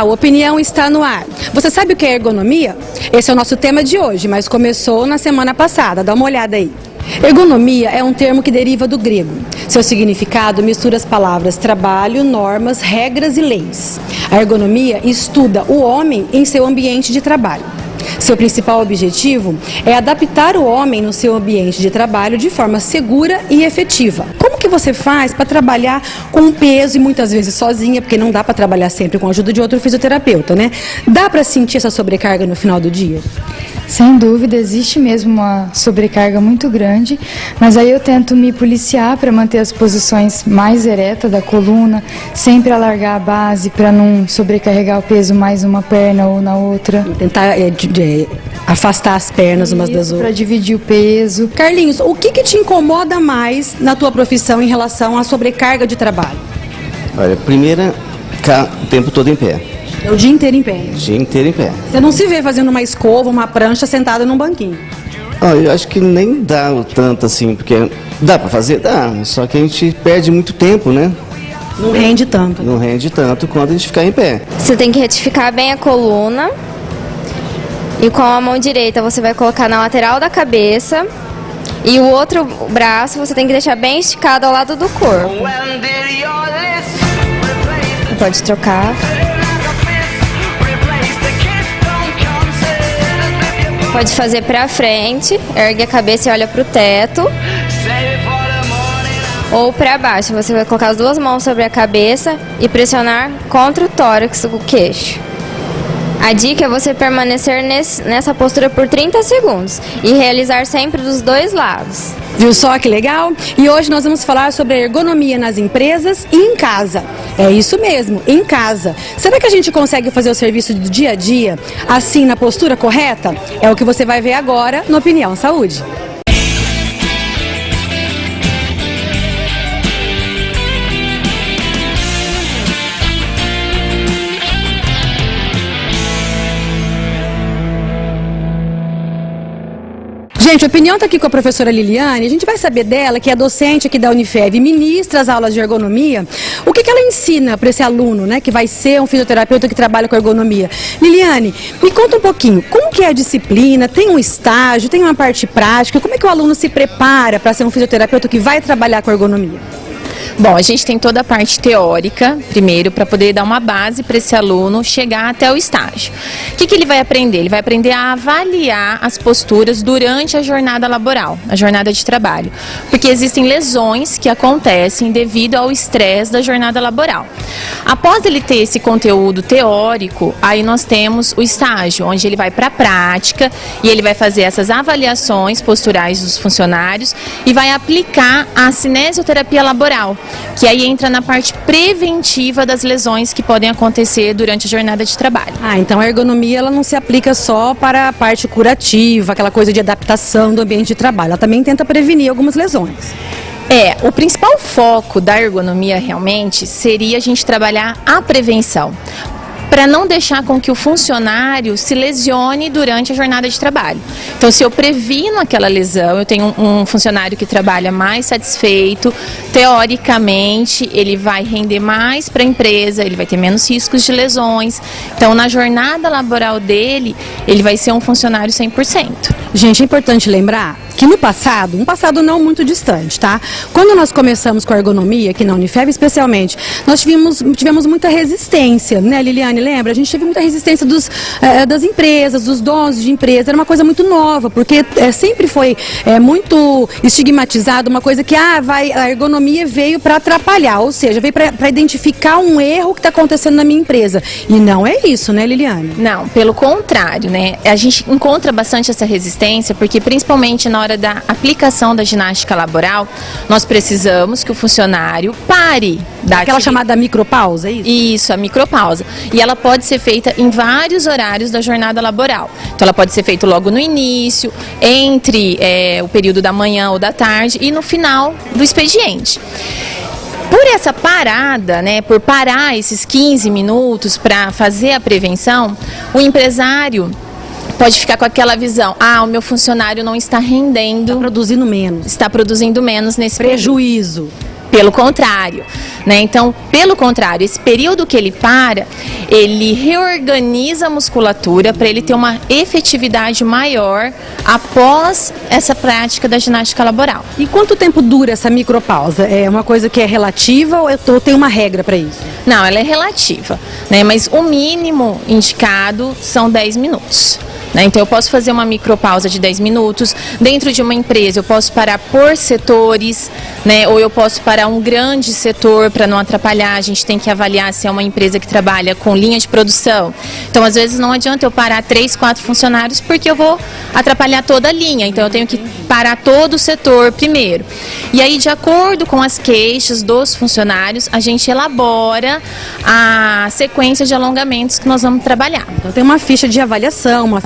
Pessoal, opinião está no ar. Você sabe o que é ergonomia? Esse é o nosso tema de hoje, mas começou na semana passada. Dá uma olhada aí. Ergonomia é um termo que deriva do grego. Seu significado mistura as palavras trabalho, normas, regras e leis. A ergonomia estuda o homem em seu ambiente de trabalho. Seu principal objetivo é adaptar o homem no seu ambiente de trabalho de forma segura e efetiva. Como que você faz para trabalhar com peso e muitas vezes sozinha, porque não dá para trabalhar sempre com a ajuda de outro fisioterapeuta, né? Dá para sentir essa sobrecarga no final do dia? Sem dúvida, existe mesmo uma sobrecarga muito grande, mas aí eu tento me policiar para manter as posições mais eretas da coluna, sempre alargar a base para não sobrecarregar o peso mais numa perna ou na outra. Tentar afastar as pernas umas das outras. Para dividir o peso. Carlinhos, o que te incomoda mais na tua profissão em relação à sobrecarga de trabalho? Olha, primeira, ficar o tempo todo em pé. É o dia inteiro em pé. O dia inteiro em pé. Você não se vê fazendo uma escova, uma prancha, sentada num banquinho? Olha, eu acho que nem dá o tanto assim, porque dá pra fazer? Dá, só que a gente perde muito tempo, né? Não rende tanto. Não rende tanto quando a gente ficar em pé. Você tem que retificar bem a coluna. E com a mão direita você vai colocar na lateral da cabeça. E o outro braço você tem que deixar bem esticado ao lado do corpo. Pode trocar. Pode fazer pra frente, ergue a cabeça e olha pro teto. Ou pra baixo, você vai colocar as duas mãos sobre a cabeça e pressionar contra o tórax, o queixo. A dica é você permanecer nessa postura por 30 segundos e realizar sempre dos dois lados. Viu só que legal? E hoje nós vamos falar sobre a ergonomia nas empresas e em casa. É isso mesmo, em casa. Será que a gente consegue fazer o serviço do dia a dia assim na postura correta? É o que você vai ver agora no Opinião Saúde. Gente, a Opinião está aqui com a professora Liliane. A gente vai saber dela, que é docente aqui da Unifev, ministra as aulas de ergonomia. O que ela ensina para esse aluno, né, que vai ser um fisioterapeuta que trabalha com ergonomia? Liliane, me conta um pouquinho, como que é a disciplina? Tem um estágio, tem uma parte prática? Como é que o aluno se prepara para ser um fisioterapeuta que vai trabalhar com ergonomia? Bom, a gente tem toda a parte teórica, primeiro, para poder dar uma base para esse aluno chegar até o estágio. O que ele vai aprender? Ele vai aprender a avaliar as posturas durante a jornada laboral, a jornada de trabalho. Porque existem lesões que acontecem devido ao estresse da jornada laboral. Após ele ter esse conteúdo teórico, aí nós temos o estágio, onde ele vai para a prática e ele vai fazer essas avaliações posturais dos funcionários e vai aplicar a cinesioterapia laboral, que aí entra na parte preventiva das lesões que podem acontecer durante a jornada de trabalho. Então a ergonomia ela não se aplica só para a parte curativa, aquela coisa de adaptação do ambiente de trabalho, ela também tenta prevenir algumas lesões. O principal foco da ergonomia realmente seria a gente trabalhar a prevenção, para não deixar com que o funcionário se lesione durante a jornada de trabalho. Então, se eu previno aquela lesão, eu tenho um funcionário que trabalha mais satisfeito, teoricamente, ele vai render mais para a empresa, ele vai ter menos riscos de lesões. Então, na jornada laboral dele, ele vai ser um funcionário 100%. Gente, é importante lembrar que no passado, um passado não muito distante, tá? Quando nós começamos com a ergonomia, aqui na Unifev especialmente, nós tivemos muita resistência, né, Liliane? Lembra? A gente teve muita resistência das empresas, dos donos de empresa. Era uma coisa muito nova, porque sempre foi muito estigmatizado uma coisa que a ergonomia veio para atrapalhar, ou seja, veio para identificar um erro que está acontecendo na minha empresa. E não é isso, né, Liliane? Não, pelo contrário, né? A gente encontra bastante essa resistência, porque principalmente na hora da aplicação da ginástica laboral, nós precisamos que o funcionário pare. Aquela chamada micropausa, é isso? Isso, a micropausa. E ela pode ser feita em vários horários da jornada laboral. Então ela pode ser feita logo no início, entre o período da manhã ou da tarde e no final do expediente. Por essa parada, né, por parar esses 15 minutos para fazer a prevenção, o empresário pode ficar com aquela visão, o meu funcionário não está rendendo. Está produzindo menos. Está produzindo menos nesse prejuízo. Pelo contrário, né? Então, pelo contrário, esse período que ele para, ele reorganiza a musculatura para ele ter uma efetividade maior após essa prática da ginástica laboral. E quanto tempo dura essa micropausa? É uma coisa que é relativa ou tem uma regra para isso? Não, ela é relativa, né? Mas o mínimo indicado são 10 minutos. Então eu posso fazer uma micropausa de 10 minutos. Dentro de uma empresa eu posso parar por setores, né? Ou eu posso parar um grande setor para não atrapalhar. A gente tem que avaliar se é uma empresa que trabalha com linha de produção. Então às vezes não adianta eu parar 3, 4 funcionários porque eu vou atrapalhar toda a linha. Então eu tenho que parar todo o setor primeiro. E aí, de acordo com as queixas dos funcionários, a gente elabora a sequência de alongamentos que nós vamos trabalhar. Então tem uma ficha de avaliação, uma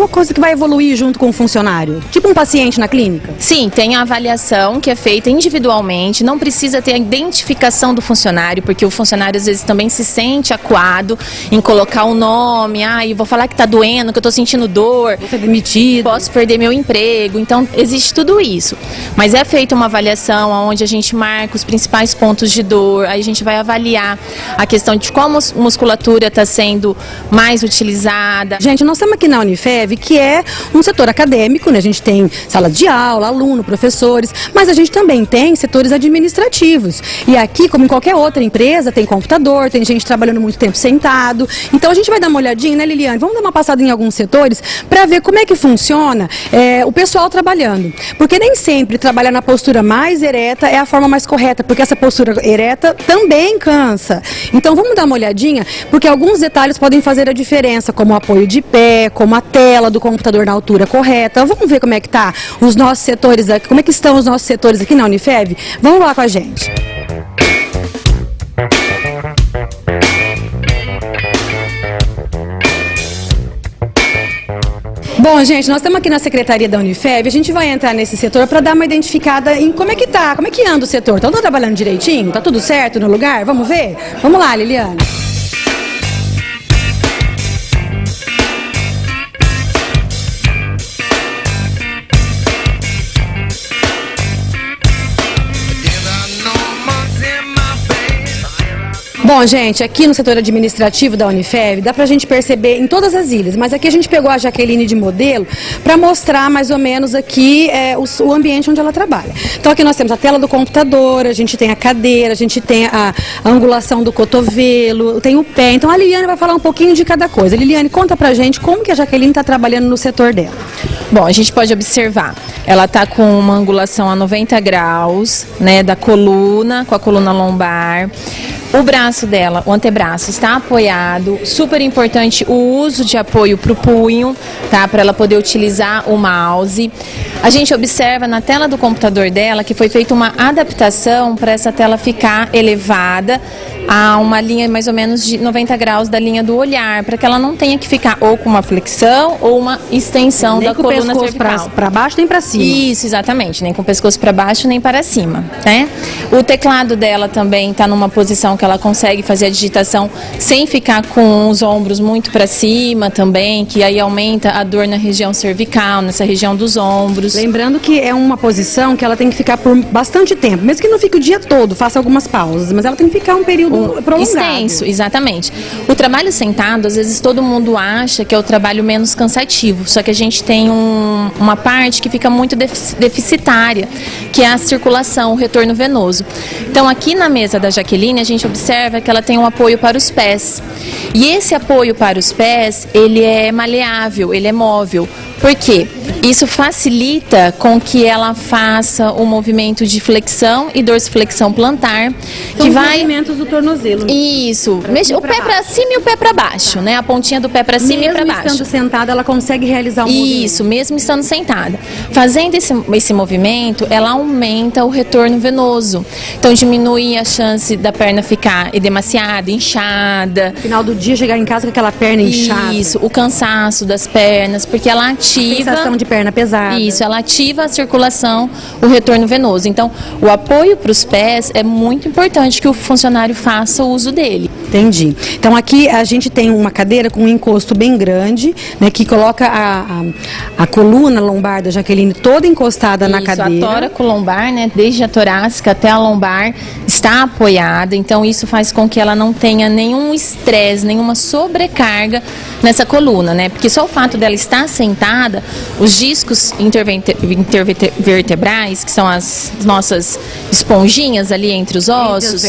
coisa que vai evoluir junto com o funcionário. Tipo um paciente na clínica? Sim, tem a avaliação que é feita individualmente, não precisa ter a identificação do funcionário, porque o funcionário às vezes também se sente acuado em colocar o nome, eu vou falar que está doendo, que eu estou sentindo dor, vou ser demitido, posso perder meu emprego. Então existe tudo isso, mas é feita uma avaliação onde a gente marca os principais pontos de dor, aí a gente vai avaliar a questão de como a musculatura está sendo mais utilizada. Gente, nós estamos aqui na Unifev, que é um setor acadêmico, né? A gente tem sala de aula, aluno, professores, mas a gente também tem setores administrativos. E aqui, como em qualquer outra empresa, tem computador, tem gente trabalhando muito tempo sentado. Então a gente vai dar uma olhadinha, né, Liliane? Vamos dar uma passada em alguns setores para ver como é que funciona o pessoal trabalhando. Porque nem sempre trabalhar na postura mais ereta é a forma mais correta, porque essa postura ereta também cansa. Então vamos dar uma olhadinha, porque alguns detalhes podem fazer a diferença, como o apoio de pé, como a tela do computador na altura correta. Vamos ver como é que tá os nossos setores aqui, como é que estão os nossos setores aqui na Unifev? Vamos lá com a gente. Bom, gente, nós estamos aqui na Secretaria da Unifev, a gente vai entrar nesse setor para dar uma identificada em como é que tá, como é que anda o setor. Estão trabalhando direitinho? Tá tudo certo no lugar? Vamos ver? Vamos lá, Liliane. Bom, gente, aqui no setor administrativo da Unifev, dá pra gente perceber em todas as ilhas, mas aqui a gente pegou a Jaqueline de modelo para mostrar mais ou menos aqui o ambiente onde ela trabalha. Então aqui nós temos a tela do computador, a gente tem a cadeira, a gente tem a angulação do cotovelo, tem o pé. Então a Liliane vai falar um pouquinho de cada coisa. Liliane, conta pra gente como que a Jaqueline está trabalhando no setor dela. Bom, a gente pode observar, ela está com uma angulação a 90 graus, né, da coluna, com a coluna lombar. O braço dela, o antebraço, está apoiado. Super importante o uso de apoio para o punho, tá? Para ela poder utilizar o mouse. A gente observa na tela do computador dela que foi feita uma adaptação para essa tela ficar elevada a uma linha mais ou menos de 90 graus da linha do olhar, para que ela não tenha que ficar ou com uma flexão ou uma extensão da coluna cervical. Para baixo nem para cima. Isso, exatamente, nem com o pescoço para baixo nem para cima, né? O teclado dela também está numa posição que ela consegue fazer a digitação sem ficar com os ombros muito para cima também, que aí aumenta a dor na região cervical, nessa região dos ombros. Lembrando que é uma posição que ela tem que ficar por bastante tempo, mesmo que não fique o dia todo, faça algumas pausas, mas ela tem que ficar um período prolongado. Extenso, exatamente. O trabalho sentado, às vezes todo mundo acha que é o trabalho menos cansativo, só que a gente tem uma parte que fica muito deficitária, que é a circulação, o retorno venoso. Então aqui na mesa da Jaqueline a gente observa que ela tem um apoio para os pés. E esse apoio para os pés, ele é maleável, ele é móvel. Por quê? Isso facilita com que ela faça o movimento de flexão e dorsiflexão plantar, que vai movimentos do tornozelo. Isso, o pé para cima e o pé para baixo, né? A pontinha do pé para cima e para baixo. Mesmo estando sentada, ela consegue realizar um movimento. Isso, mesmo estando sentada. Fazendo esse movimento, ela aumenta o retorno venoso. Então diminui a chance da perna ficar edemaciada, inchada. No final do dia chegar em casa com aquela perna inchada. Isso, o cansaço das pernas, porque ela ativa. Sensação de perna pesada. Isso, ela ativa a circulação, o retorno venoso. Então, o apoio para os pés é muito importante que o funcionário faça o uso dele. Entendi. Então aqui a gente tem uma cadeira com um encosto bem grande, né, que coloca a coluna lombar da Jaqueline toda encostada na cadeira. A tóraco-lombar, né, desde a torácica até a lombar, está apoiada. Então isso faz com que ela não tenha nenhum estresse, nenhuma sobrecarga nessa coluna, né? Porque só o fato dela estar sentada, os discos intervertebrais, que são as nossas esponjinhas ali entre os ossos,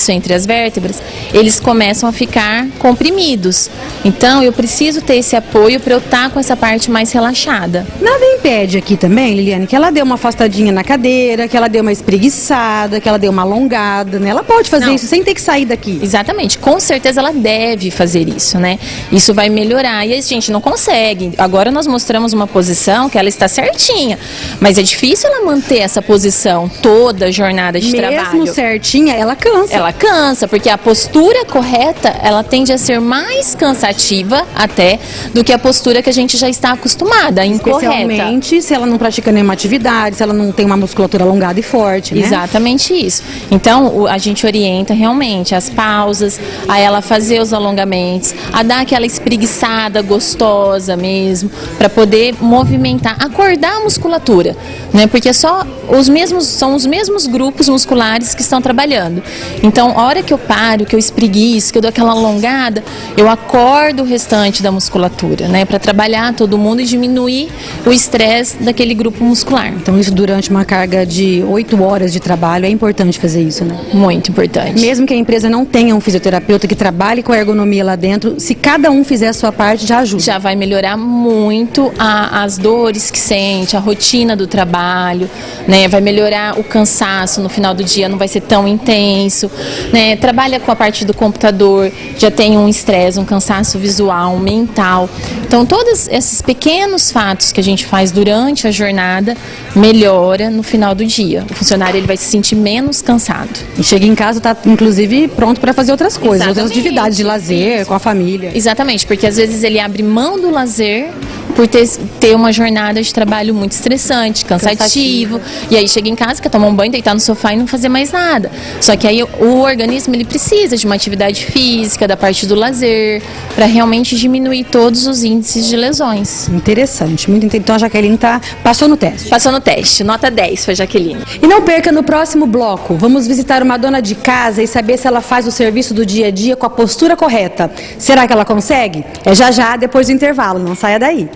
entre as vértebras, eles começam a ficar comprimidos. Então eu preciso ter esse apoio para eu estar com essa parte mais relaxada. Nada impede aqui também, Liliane, que ela dê uma afastadinha na cadeira, que ela dê uma espreguiçada, que ela dê uma alongada, né? Ela pode fazer isso sem ter que sair daqui. Exatamente, com certeza ela deve fazer isso, né? Isso vai melhorar. E a gente não consegue. Agora nós mostramos uma posição que ela está certinha, mas é difícil ela manter essa posição toda a jornada de trabalho. Mesmo certinha, ela cansa. Ela cansa, porque a postura correta, ela tende a ser mais cansativa até do que a postura que a gente já está acostumada, incorreta. Especialmente se ela não pratica nenhuma atividade, se ela não tem uma musculatura alongada e forte, né? Exatamente isso. Então, a gente orienta realmente as pausas, a ela fazer os alongamentos, a dar aquela espreguiçada gostosa mesmo, para poder movimentar, acordar a musculatura, né? Porque são os mesmos grupos musculares que estão trabalhando. Então, a hora que eu paro, que eu espreguiço, que eu dou aquela alongada, eu acordo o restante da musculatura, né? Para trabalhar todo mundo e diminuir o estresse daquele grupo muscular. Então, isso durante uma carga de 8 horas de trabalho, é importante fazer isso, né? Muito importante. Mesmo que a empresa não tenha um fisioterapeuta que trabalhe com a ergonomia lá dentro, se cada um fizer a sua parte, já ajuda. Já vai melhorar muito as dores que sente, a rotina do trabalho, né? Vai melhorar o cansaço no final do dia, não vai ser tão intenso, né? Trabalha com a parte do computador, já tem um estresse, um cansaço visual, mental. Então, todos esses pequenos fatos que a gente faz durante a jornada melhora no final do dia. O funcionário ele vai se sentir menos cansado. E chega em casa, está inclusive pronto para fazer outras coisas, outras atividades de lazer, com a família. Exatamente, porque às vezes ele abre mão do lazer por ter uma jornada de trabalho muito estressante, cansativo. E aí chega em casa, quer tomar um banho, deitar no sofá e não fazer mais nada. Só que aí o organismo ele precisa de uma atividade física, da parte do lazer, para realmente diminuir todos os índices de lesões. Interessante, muito interessante. Então a Jaqueline passou no teste. Passou no teste, nota 10 foi a Jaqueline. E não perca, no próximo bloco, vamos visitar uma dona de casa e saber se ela faz o serviço do dia a dia com a postura correta. Será que ela consegue? É já já, depois do intervalo, não saia daí.